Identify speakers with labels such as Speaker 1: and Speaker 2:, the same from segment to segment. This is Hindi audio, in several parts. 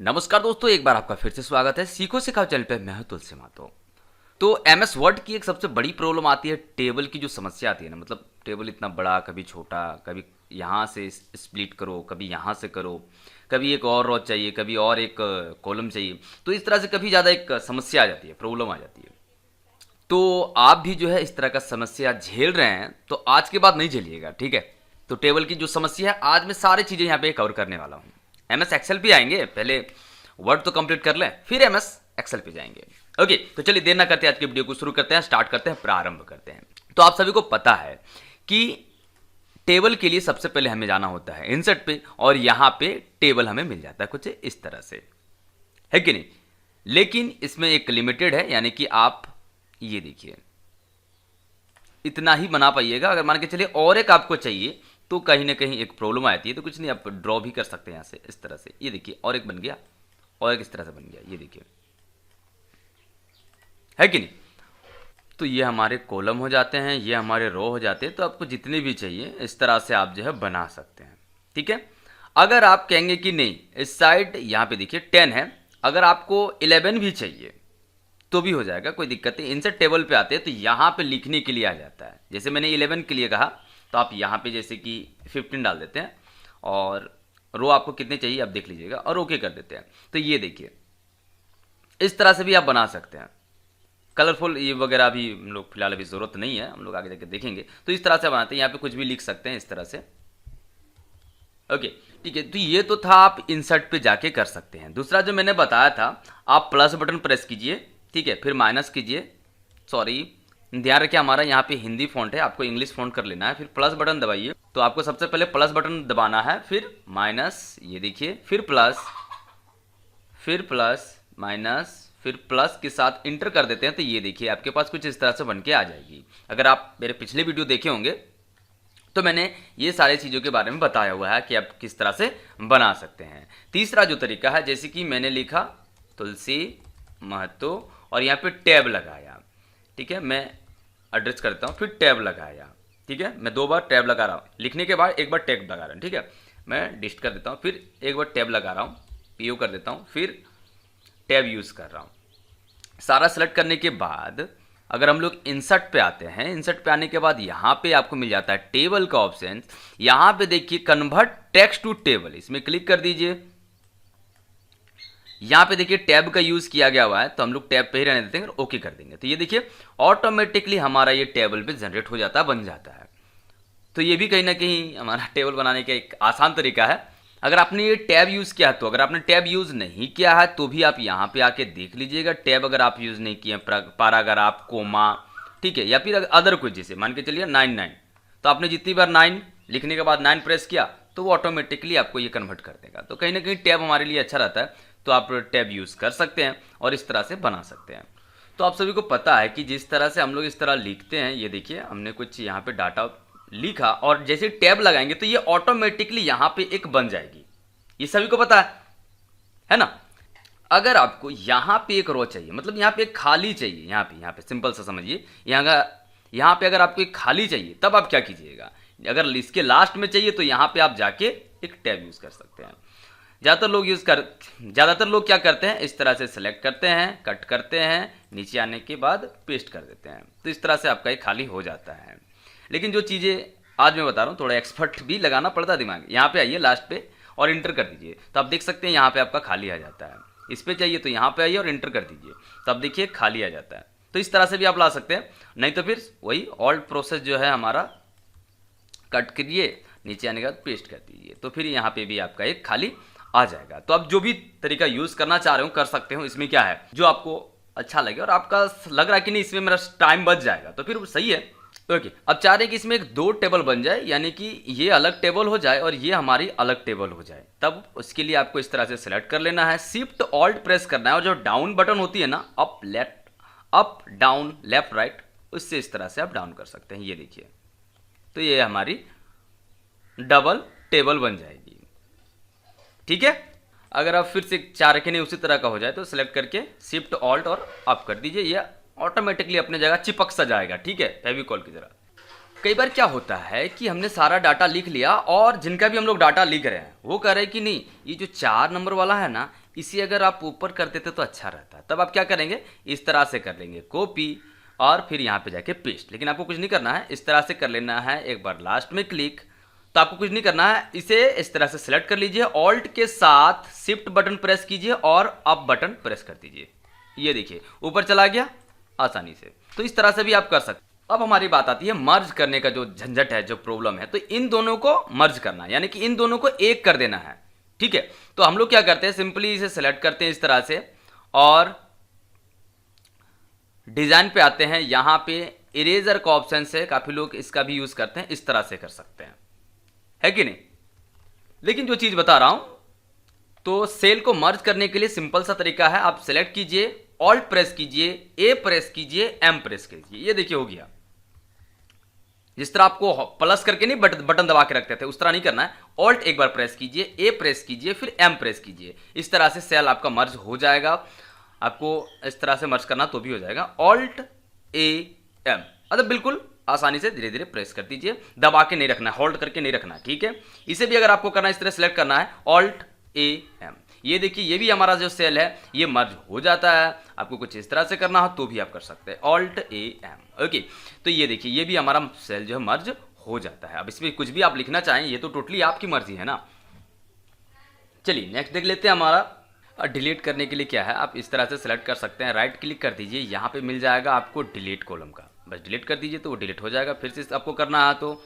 Speaker 1: नमस्कार दोस्तों, एक बार आपका फिर से स्वागत है सीखो सिखाओ चैनल पे। मैं हूं तुलसी मातो। तो एमएस वर्ड की एक सबसे बड़ी प्रॉब्लम आती है टेबल की जो समस्या आती है ना, मतलब टेबल इतना बड़ा, कभी छोटा, कभी यहाँ से स्प्लिट करो, कभी यहाँ से करो, कभी एक और रो चाहिए, कभी और एक कॉलम चाहिए। तो इस तरह से कभी ज़्यादा एक समस्या आ जाती है, प्रॉब्लम आ जाती है। तो आप भी जो है इस तरह का समस्या झेल रहे हैं तो आज के बाद नहीं झेलिएगा, ठीक है। तो टेबल की जो समस्या है आज मैं सारी चीज़ें यहाँ पे कवर करने वाला हूँ। एमएस एक्सेल पे आएंगे, पहले वर्ड तो कंप्लीट कर लें, फिर एमएस एक्सेल पे जाएंगे। ओके, तो चलिए देर ना करते आज की वीडियो को शुरू करते हैं, स्टार्ट करते हैं, प्रारंभ करते हैं। तो आप सभी को पता है कि टेबल के लिए सबसे पहले हमें जाना होता है इंसर्ट पे, और यहाँ पे टेबल हमें मिल जाता है कुछ इस तरह से, है कि नहीं। लेकिन इसमें एक लिमिटेड है, यानी कि आप ये देखिए इतना ही बना पाइएगा। अगर मान के चलिए और एक आपको चाहिए तो कहीं ना कहीं एक प्रॉब्लम आती है। तो कुछ नहीं, आप ड्रॉ भी कर सकते हैं यहाँ से इस तरह से। ये देखिए और एक बन गया, और एक इस तरह से बन गया, ये देखिए, है कि नहीं। तो ये हमारे कॉलम हो जाते हैं, ये हमारे रो हो जाते हैं। तो आपको जितने भी चाहिए इस तरह से आप जो है बना सकते हैं, ठीक है। अगर आप कहेंगे कि नहीं इस साइड यहाँ पे देखिए 10 है, अगर आपको 11 भी चाहिए तो भी हो जाएगा, कोई दिक्कत नहीं। इंसर्ट टेबल पे आते हैं तो यहाँ पे लिखने के लिए आ जाता है। जैसे मैंने 11 के लिए कहा तो आप यहाँ पे जैसे कि 15 डाल देते हैं, और रो आपको कितने चाहिए आप देख लीजिएगा, और ओके कर देते हैं। तो ये देखिए इस तरह से भी आप बना सकते हैं। कलरफुल ये वगैरह भी हम लोग फिलहाल अभी ज़रूरत नहीं है, हम लोग आगे जाके देखेंगे। तो इस तरह से बनाते हैं, यहाँ पे कुछ भी लिख सकते हैं इस तरह से। ओके, ठीक है। तो ये तो था आप इंसर्ट पे जाके कर सकते हैं। दूसरा जो मैंने बताया था, आप प्लस बटन प्रेस कीजिए, ठीक है, फिर माइनस कीजिए। सॉरी, ध्यान रखिए हमारा यहाँ पे हिंदी फॉन्ट है, आपको इंग्लिश फॉन्ट कर लेना है। फिर प्लस बटन दबाइए। तो आपको सबसे पहले प्लस बटन दबाना है, फिर माइनस, ये देखिए, फिर प्लस माइनस, फिर प्लस के साथ इंटर कर देते हैं। तो ये देखिए आपके पास कुछ इस तरह से बन के आ जाएगी। अगर आप मेरे पिछले वीडियो देखे होंगे तो मैंने ये सारी चीज़ों के बारे में बताया हुआ है कि आप किस तरह से बना सकते हैं। तीसरा जो तरीका है, जैसे कि मैंने लिखा तुलसी महतो और यहाँ पे टैब लगाया, ठीक है, मैं एड्रेस करता हूँ, फिर टैब लगाया, ठीक है। मैं 2 बार टैब लगा रहा हूँ, लिखने के बाद एक बार टैब लगा रहा हूँ, ठीक है। मैं डिस्ट कर देता हूँ, फिर एक बार टैब लगा रहा हूँ, पीओ कर देता हूँ, फिर टैब यूज़ कर रहा हूँ। सारा सेलेक्ट करने के बाद अगर हम लोग इंसर्ट पे आते हैं, इंसर्ट पे आने के बाद यहाँ पे आपको मिल जाता है टेबल का ऑप्शन। यहाँ पे देखिए कन्वर्ट टेक्स्ट टू टेबल, इसमें क्लिक कर दीजिए। यहाँ पे देखिए टैब का यूज़ किया गया हुआ है, तो हम लोग टैब पे ही रहने देते हैं और ओके कर देंगे। तो ये देखिए ऑटोमेटिकली हमारा ये टेबल पे जनरेट हो जाता है, बन जाता है। तो ये भी कहीं ना कहीं हमारा टेबल बनाने का एक आसान तरीका है। अगर आपने ये टैब यूज़ किया तो, अगर आपने टैब यूज़ नहीं किया है तो भी आप यहाँ पे आके देख लीजिएगा। टैब अगर आप यूज़ नहीं किए, पैराग्राफ, कोमा, ठीक है, या फिर अदर कुछ, जैसे मान के चलिए 9 तो आपने जितनी बार 9 लिखने के बाद 9 प्रेस किया तो वो ऑटोमेटिकली आपको ये कन्वर्ट कर देगा। तो कहीं ना कहीं टैब हमारे लिए अच्छा रहता है, तो आप टैब यूज़ कर सकते हैं और इस तरह से बना सकते हैं। तो आप सभी को पता है कि जिस तरह से हम लोग इस तरह लिखते हैं, ये देखिए हमने कुछ यहाँ पे डाटा लिखा और जैसे टैब लगाएंगे तो ये ऑटोमेटिकली यहाँ पे एक बन जाएगी। ये सभी को पता है ना। अगर आपको यहाँ पे एक रो चाहिए, मतलब यहाँ पे एक खाली चाहिए, यहाँ पे सिंपल सा समझिए, यहाँ पे अगर आपको एक खाली चाहिए तब आप क्या कीजिएगा। अगर इसके लास्ट में चाहिए तो यहाँ पे आप जाके एक टैब यूज़ कर सकते हैं। ज़्यादातर लोग क्या करते हैं, इस तरह से सेलेक्ट करते हैं, कट करते हैं, नीचे आने के बाद पेस्ट कर देते हैं। तो इस तरह से आपका एक खाली हो जाता है। लेकिन जो चीज़ें आज मैं बता रहा हूँ, थोड़ा एक्सपर्ट भी लगाना पड़ता है दिमाग। यहाँ पे आइए लास्ट पे और इंटर कर दीजिए, तो आप देख सकते हैं यहाँ पे आपका खाली आ जाता है। इस पे चाहिए तो यहाँ पे आइए और इंटर कर दीजिए, तो आप देखिए खाली आ जाता है। तो इस तरह से भी आप ला सकते हैं। नहीं तो फिर वही ऑल्ट प्रोसेस जो है हमारा, कट करिए, नीचे आने के बाद पेस्ट कर दीजिए, तो फिर यहाँ पे भी आपका एक खाली आ जाएगा। तो आप जो भी तरीका यूज़ करना चाह रहे हो कर सकते हो। इसमें क्या है, जो आपको अच्छा लगे और आपका लग रहा है कि नहीं इसमें मेरा टाइम बच जाएगा, तो फिर सही है। ओके, अब चाह रहे हैं कि इसमें एक 2 टेबल बन जाए, यानी कि ये अलग टेबल हो जाए और ये हमारी अलग टेबल हो जाए। तब उसके लिए आपको इस तरह से सेलेक्ट कर लेना है, शिफ्ट ऑल्ट प्रेस करना है, और जो डाउन बटन होती है ना, अप डाउन लेफ्ट राइट, उससे इस तरह से आप डाउन कर सकते हैं। ये देखिए, तो ये हमारी डबल टेबल बन जाएगी, ठीक है। अगर आप फिर से चाह रखे नहीं उसी तरह का हो जाए तो सेलेक्ट करके शिफ्ट ऑल्ट और अप कर दीजिए, ये ऑटोमेटिकली अपने जगह चिपक सा जाएगा, ठीक है, फेविकॉल की तरह। कई बार क्या होता है कि हमने सारा डाटा लिख लिया और जिनका भी हम लोग डाटा लिख रहे हैं वो कह रहे हैं कि नहीं ये जो 4 नंबर वाला है ना, इसे अगर आप ऊपर कर देते तो अच्छा रहता। तब आप क्या करेंगे, इस तरह से कर लेंगे कॉपी और फिर यहाँ पे जाके पेस्ट। लेकिन आपको कुछ नहीं करना है, इस तरह से कर लेना है, एक बार लास्ट में क्लिक। तो आपको कुछ नहीं करना है, इसे इस तरह से सिलेक्ट कर लीजिए, ऑल्ट के साथ शिफ्ट बटन प्रेस कीजिए और अप बटन प्रेस कर दीजिए। ये देखिए ऊपर चला गया आसानी से। तो इस तरह से भी आप कर सकते। अब हमारी बात आती है मर्ज करने का जो झंझट है, जो प्रॉब्लम है। तो इन दोनों को मर्ज करना है, यानी कि इन दोनों को एक कर देना है। ठीक है, तो हम लोग क्या करते हैं, सिंपली इसे सेलेक्ट करते हैं इस तरह से और डिजाइन पे आते हैं। यहां पे इरेजर का ऑप्शन है, काफी लोग इसका भी यूज करते हैं, इस तरह से कर सकते हैं, है कि नहीं। लेकिन जो चीज बता रहा हूं, तो सेल को मर्ज करने के लिए सिंपल सा तरीका है, आप सेलेक्ट कीजिए, ऑल्ट प्रेस कीजिए, ए प्रेस कीजिए, एम प्रेस कीजिए। ये देखिए हो गया। जिस तरह आपको प्लस करके नहीं बटन दबा के रखते थे, उस तरह नहीं करना है। ऑल्ट एक बार प्रेस कीजिए, ए प्रेस कीजिए, फिर एम प्रेस कीजिए। इस तरह से सेल आपका मर्ज हो जाएगा। आपको इस तरह से मर्ज करना तो भी हो जाएगा, ऑल्ट ए एम। मतलब बिल्कुल आसानी से धीरे धीरे प्रेस कर दीजिए, दबा के नहीं रखना है, होल्ड करके नहीं रखना है। ठीक है, इसे भी अगर आपको करना है, इस तरह सेलेक्ट करना है, ऑल्ट ए एम। ये देखिए, ये भी हमारा जो सेल है ये मर्ज हो जाता है। आपको कुछ इस तरह से करना हो तो भी आप कर सकते हैं, ऑल्ट ए एम। ओके, तो ये देखिए, ये भी हमारा सेल जो है मर्ज हो जाता है। अब इसमें कुछ भी आप लिखना चाहें, ये तो टोटली आपकी मर्जी है ना। चलिए नेक्स्ट देख लेते हैं। हमारा डिलीट करने के लिए क्या है, आप इस तरह से सेलेक्ट कर सकते हैं, राइट क्लिक कर दीजिए, यहाँ पे मिल जाएगा आपको डिलीट कॉलम का, बस डिलीट कर दीजिए तो वो डिलीट हो जाएगा। फिर से आपको करना है तो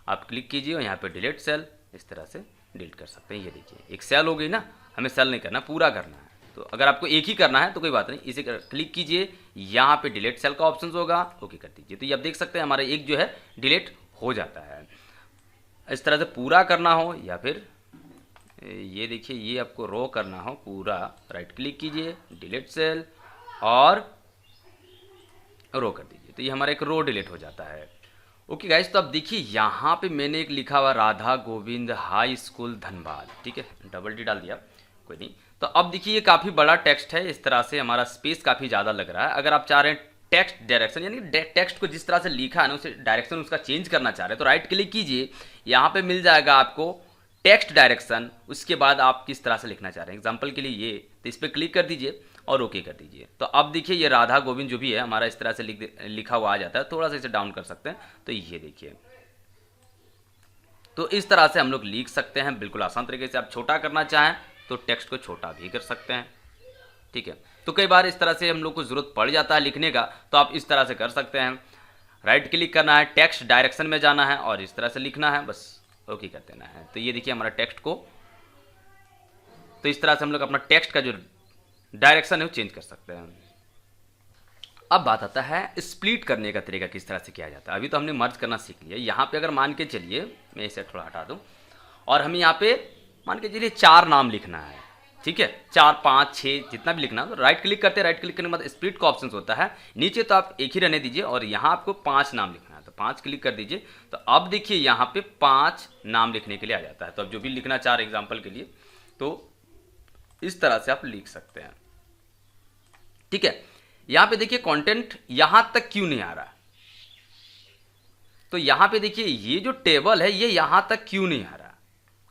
Speaker 1: आप क्लिक कीजिए और यहाँ पे डिलीट सेल, इस तरह से डिलीट कर सकते हैं। ये देखिए एक सेल हो गई ना, हमें सेल नहीं करना, पूरा करना है। तो अगर आपको एक ही करना है तो कोई बात नहीं, इसे क्लिक कीजिए, यहाँ पे डिलीट सेल का ऑप्शन होगा, ओके कर दीजिए। तो ये आप देख सकते हैं हमारा एक जो है डिलीट हो जाता है। इस तरह से पूरा करना हो या फिर ये देखिए, ये आपको रो करना हो पूरा, राइट क्लिक कीजिए, डिलीट सेल और रो कर दीजिए। तो ये हमारा एक रो डिलीट हो जाता है। ओके गाइस, तो अब देखिए यहाँ पे मैंने एक लिखा हुआ राधा गोविंद हाई स्कूल धनबाद। ठीक है, डबल डी डाल दिया, कोई नहीं। तो अब देखिए ये काफ़ी बड़ा टेक्स्ट है, इस तरह से हमारा स्पेस काफ़ी ज़्यादा लग रहा है। अगर आप चाह रहे हैं टेक्स्ट डायरेक्शन, यानी टेक्स्ट को जिस तरह से लिखा है ना उसे डायरेक्शन उसका चेंज करना चाह रहे हैं, तो राइट क्लिक कीजिए, यहाँ पे मिल जाएगा आपको टेक्स्ट डायरेक्शन। उसके बाद आप किस तरह से लिखना चाह रहे हैं, एग्जाम्पल के लिए ये, तो इस पर क्लिक कर दीजिए और ओके कर दीजिए। तो अब देखिए ये राधा गोविंद जो भी है हमारा इस तरह से लिखा हुआ आ जाता है। थोड़ा सा इसे डाउन कर सकते हैं, तो ये देखिए, तो इस तरह से हम लोग लिख सकते हैं बिल्कुल आसान तरीके से। आप छोटा करना चाहें तो टेक्स्ट को छोटा भी कर सकते हैं। ठीक है, तो कई बार इस तरह से हम लोग को जरूरत पड़ जाता है लिखने का, तो आप इस तरह से कर सकते हैं। राइट क्लिक करना है, टेक्स्ट डायरेक्शन में जाना है और इस तरह से लिखना है, बस ओके कर देना है। तो ये देखिए हमारा टेक्स्ट को, तो इस तरह से हम लोग अपना टेक्स्ट का जो डायरेक्शन है वो चेंज कर सकते हैं। अब बात आता है स्प्लिट करने का तरीका, किस तरह से किया जाता है। अभी तो हमने मर्ज करना सीख लिया। यहाँ पे अगर मान के चलिए, मैं इसे थोड़ा हटा दूँ और हमें यहाँ पे मान के चलिए 4 नाम लिखना है। ठीक है, 4 5 6 जितना भी लिखना, तो राइट क्लिक करते हैं, राइट क्लिक करने के बाद स्प्लिट का ऑप्शन होता है नीचे, तो आप एक ही रहने दीजिए और यहाँ आपको 5 नाम लिखना है, तो 5 क्लिक कर दीजिए। तो अब देखिए यहाँ पे 5 नाम लिखने के लिए आ जाता है। तो अब जो भी लिखना चाह रहे एग्जाम्पल के लिए, तो इस तरह से आप लिख सकते हैं। ठीक है, यहां पे देखिए कंटेंट यहां तक क्यों नहीं आ रहा, तो यहां पे देखिए ये जो टेबल है ये यहां तक क्यों नहीं आ रहा।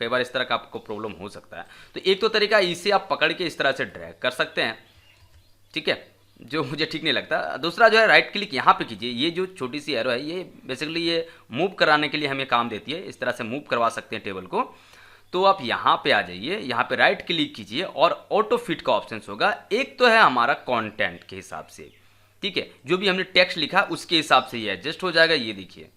Speaker 1: कई बार इस तरह का आपको प्रॉब्लम हो सकता है। तो एक तो तरीका, इसे आप पकड़ के इस तरह से ड्रैग कर सकते हैं। ठीक है, जो मुझे ठीक नहीं लगता। दूसरा जो है राइट क्लिक यहाँ पे कीजिए, ये जो छोटी सी एरो है ये बेसिकली ये मूव कराने के लिए हमें काम देती है। इस तरह से मूव करवा सकते हैं टेबल को। तो आप यहाँ पे आ जाइए, यहाँ पे राइट क्लिक कीजिए और ऑटो फिट का ऑप्शन होगा। एक तो है हमारा कंटेंट के हिसाब से, ठीक है, जो भी हमने टेक्स्ट लिखा उसके हिसाब से ये एडजस्ट हो जाएगा। ये देखिए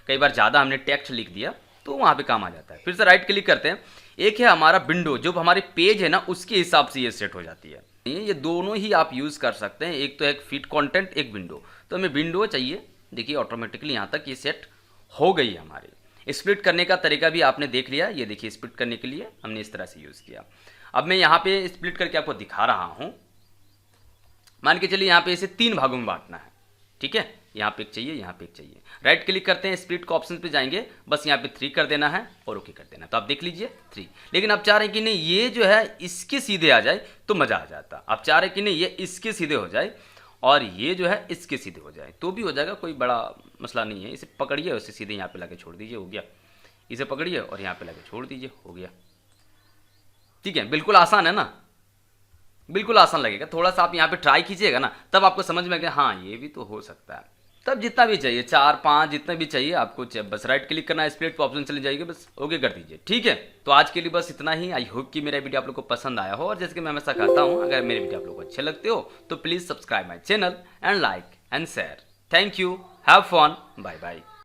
Speaker 1: कई बार ज़्यादा हमने टेक्स्ट लिख दिया तो वहाँ पे काम आ जाता है। फिर से राइट क्लिक करते हैं। एक है हमारा विंडो, जो हमारे पेज है ना उसके हिसाब से ये सेट हो जाती है। ये दोनों ही आप यूज़ कर सकते हैं, एक तो एक फिट कंटेंट, एक विंडो। तो हमें विंडो चाहिए, देखिए ऑटोमेटिकली यहाँ तक ये सेट हो गई है हमारी। स्प्लिट करने का तरीका भी आपने देख लिया। ये देखिए स्प्लिट करने के लिए हमने इस तरह से यूज़ किया। अब मैं यहाँ पे स्प्लिट करके आपको दिखा रहा हूँ। मान के चलिए यहाँ पे इसे 3 भागों में बांटना है। ठीक है, यहाँ पे एक चाहिए, यहाँ पे एक चाहिए। राइट क्लिक करते हैं, स्प्लिट का ऑप्शन पे जाएंगे, बस यहाँ पे 3 कर देना है और ओके कर देना है। तो आप देख लीजिए 3। लेकिन आप चाह रहे हैं कि नहीं ये जो है इसके सीधे आ जाए तो मज़ा आ जाता। आप चाह रहे हैं कि नहीं ये इसके सीधे हो जाए और ये जो है इसके सीधे हो जाए तो भी हो जाएगा, कोई बड़ा मसला नहीं है। इसे पकड़िए, उसे सीधे यहाँ पे लाके छोड़ दीजिए, हो गया। इसे पकड़िए और यहाँ पे लाके छोड़ दीजिए, हो गया। ठीक है, बिल्कुल आसान है ना। बिल्कुल आसान लगेगा। थोड़ा सा आप यहाँ पे ट्राई कीजिएगा ना, तब आपको समझ में आएगा हाँ ये भी तो हो सकता है। तब जितना भी चाहिए, 4 5 जितना भी चाहिए आपको, बस राइट क्लिक करना है, स्प्लिट पे ऑप्शन चले जाइए, बस ओके कर दीजिए। ठीक है, तो आज के लिए बस इतना ही। आई होप कि मेरा वीडियो आप लोग को पसंद आया हो, और जैसे कि मैं हमेशा कहता हूँ, अगर मेरे वीडियो आप लोग को अच्छे लगते हो तो please subscribe my channel and like and share. Thank you, have fun, bye bye.